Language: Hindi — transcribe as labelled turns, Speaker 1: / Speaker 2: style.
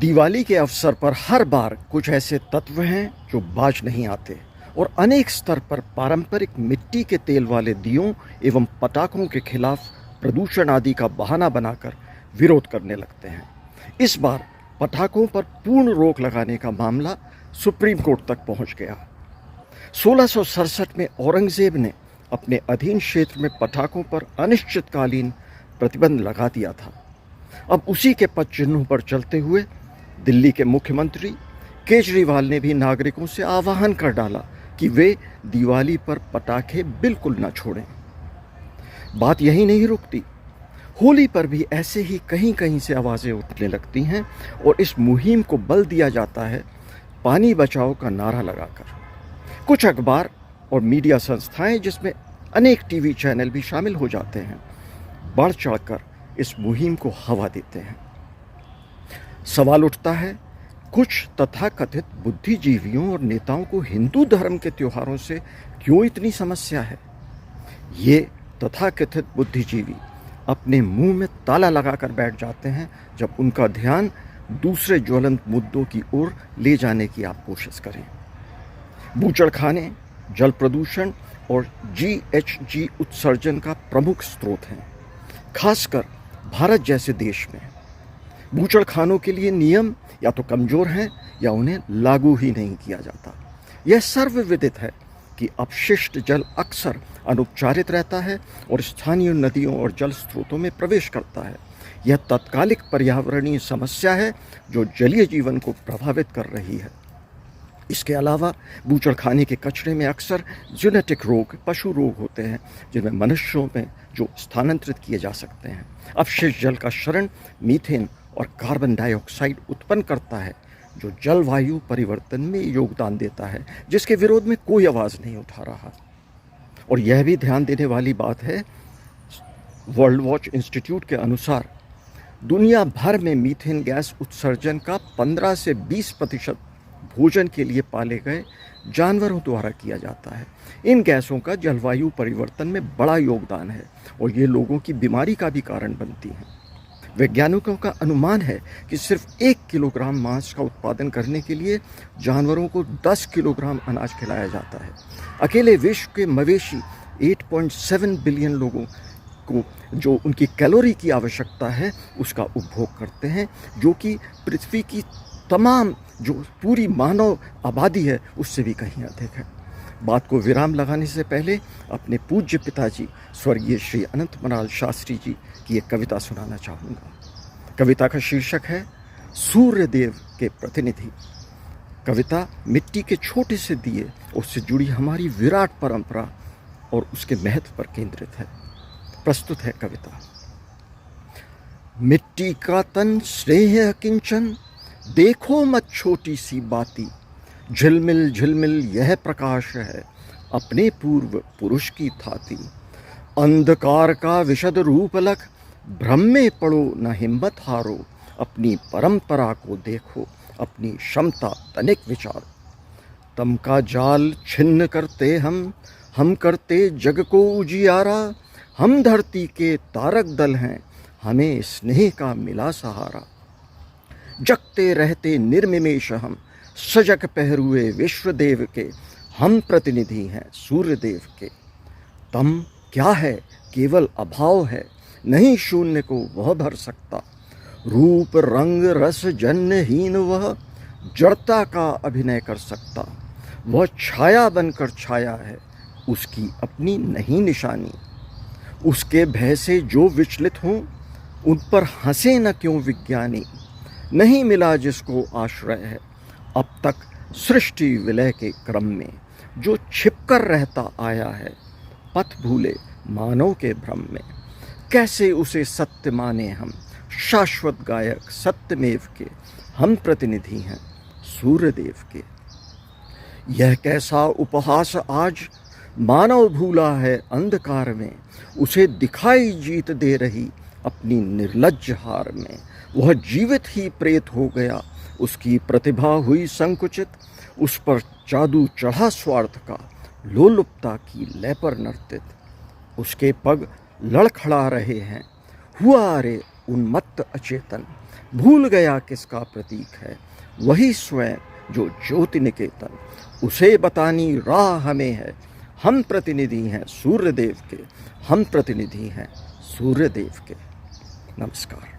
Speaker 1: दिवाली के अवसर पर हर बार कुछ ऐसे तत्व हैं जो बाज नहीं आते और अनेक स्तर पर पारंपरिक मिट्टी के तेल वाले दियों एवं पटाखों के खिलाफ प्रदूषण आदि का बहाना बनाकर विरोध करने लगते हैं। इस बार पटाखों पर पूर्ण रोक लगाने का मामला सुप्रीम कोर्ट तक पहुंच गया। 1667 में औरंगजेब ने अपने अधीन क्षेत्र में पटाखों पर अनिश्चितकालीन प्रतिबंध लगा दिया था। अब उसी के पद चिन्हों पर चलते हुए दिल्ली के मुख्यमंत्री केजरीवाल ने भी नागरिकों से आह्वान कर डाला कि वे दिवाली पर पटाखे बिल्कुल न छोड़ें। बात यही नहीं रुकती, होली पर भी ऐसे ही कहीं कहीं से आवाज़ें उठने लगती हैं और इस मुहिम को बल दिया जाता है पानी बचाओ का नारा लगाकर। कुछ अखबार और मीडिया संस्थाएं, जिसमें अनेक टीवी चैनल भी शामिल हो जाते हैं, बढ़ चढ़कर इस मुहिम को हवा देते हैं। सवाल उठता है, कुछ तथाकथित बुद्धिजीवियों और नेताओं को हिंदू धर्म के त्योहारों से क्यों इतनी समस्या है? ये तथाकथित बुद्धिजीवी अपने मुंह में ताला लगाकर बैठ जाते हैं जब उनका ध्यान दूसरे ज्वलंत मुद्दों की ओर ले जाने की आप कोशिश करें। बूचड़खाने जल प्रदूषण और GHG उत्सर्जन का प्रमुख स्रोत हैं, खासकर भारत जैसे देश में। बूचड़खानों के लिए नियम या तो कमज़ोर हैं या उन्हें लागू ही नहीं किया जाता। यह सर्वविदित है कि अपशिष्ट जल अक्सर अनुपचारित रहता है और स्थानीय नदियों और जल स्रोतों में प्रवेश करता है। यह तत्कालिक पर्यावरणीय समस्या है जो जलीय जीवन को प्रभावित कर रही है। इसके अलावा बूचड़खाने के कचरे में अक्सर जेनेटिक रोग, पशु रोग होते हैं जिनमें मनुष्यों में जो स्थानांतरित किए जा सकते हैं। अपशिष्ट जल का क्षरण मीथेन और कार्बन डाइऑक्साइड उत्पन्न करता है जो जलवायु परिवर्तन में योगदान देता है, जिसके विरोध में कोई आवाज़ नहीं उठा रहा। और यह भी ध्यान देने वाली बात है, वर्ल्ड वॉच इंस्टीट्यूट के अनुसार दुनिया भर में मीथेन गैस उत्सर्जन का 15 से 20% भोजन के लिए पाले गए जानवरों द्वारा किया जाता है। इन गैसों का जलवायु परिवर्तन में बड़ा योगदान है और ये लोगों की बीमारी का भी कारण बनती हैं। वैज्ञानिकों का अनुमान है कि सिर्फ 1 किलोग्राम मांस का उत्पादन करने के लिए जानवरों को 10 किलोग्राम अनाज खिलाया जाता है। अकेले विश्व के मवेशी 8.7 बिलियन लोगों को जो उनकी कैलोरी की आवश्यकता है उसका उपभोग करते हैं, जो कि पृथ्वी की तमाम जो पूरी मानव आबादी है उससे भी कहीं अधिक है। बात को विराम लगाने से पहले अपने पूज्य पिताजी स्वर्गीय श्री अनंतमलाल शास्त्री जी की एक कविता सुनाना चाहूँगा। कविता का शीर्षक है सूर्यदेव के प्रतिनिधि। कविता मिट्टी के छोटे से दिए उससे जुड़ी हमारी विराट परंपरा और उसके महत्व पर केंद्रित है। प्रस्तुत है कविता। मिट्टी का तन स्नेह किंचन, देखो मत छोटी सी बाती, झिलमिल झिलमिल यह प्रकाश है अपने पूर्व पुरुष की थाती। अंधकार का विशद रूप लख, भ्रम में पड़ो न हिम्मत हारो, अपनी परंपरा को देखो अपनी क्षमता तनिक विचारो। तम का जाल छिन्न करते हम करते जग को उजियारा, हम धरती के तारक दल हैं, हमें स्नेह का मिला सहारा। जगते रहते निर्निमेष हम, सजग पहरुए विश्वदेव के, हम प्रतिनिधि हैं सूर्यदेव के। तम क्या है केवल अभाव है, नहीं शून्य को वह भर सकता। रूप रंग रस जन्यहीन वह, जड़ता का अभिनय कर सकता। वह छाया बनकर छाया है, उसकी अपनी नहीं निशानी। उसके भय से जो विचलित हों, उन पर हंसे न क्यों विज्ञानी। नहीं मिला जिसको आश्रय है, अब तक सृष्टि विलय के क्रम में, जो छिपकर रहता आया है, पथ भूले मानव के भ्रम में। कैसे उसे सत्य माने हम, शाश्वत गायक सत्यमेव के, हम प्रतिनिधि हैं सूर्यदेव के। यह कैसा उपहास आज, मानव भूला है अंधकार में, उसे दिखाई जीत दे रही अपनी निर्लज्ज हार में। वह जीवित ही प्रेत हो गया, उसकी प्रतिभा हुई संकुचित, उस पर जादू चढ़ा स्वार्थ का, लोलुपता की लय पर नर्तित। उसके पग लड़खड़ा रहे हैं, हुआ रे उन्मत्त अचेतन, भूल गया किसका प्रतीक है, वही स्वयं जो ज्योति निकेतन, उसे बतानी राह हमें है। हम प्रतिनिधि हैं सूर्यदेव के, हम प्रतिनिधि हैं सूर्यदेव के। नमस्कार।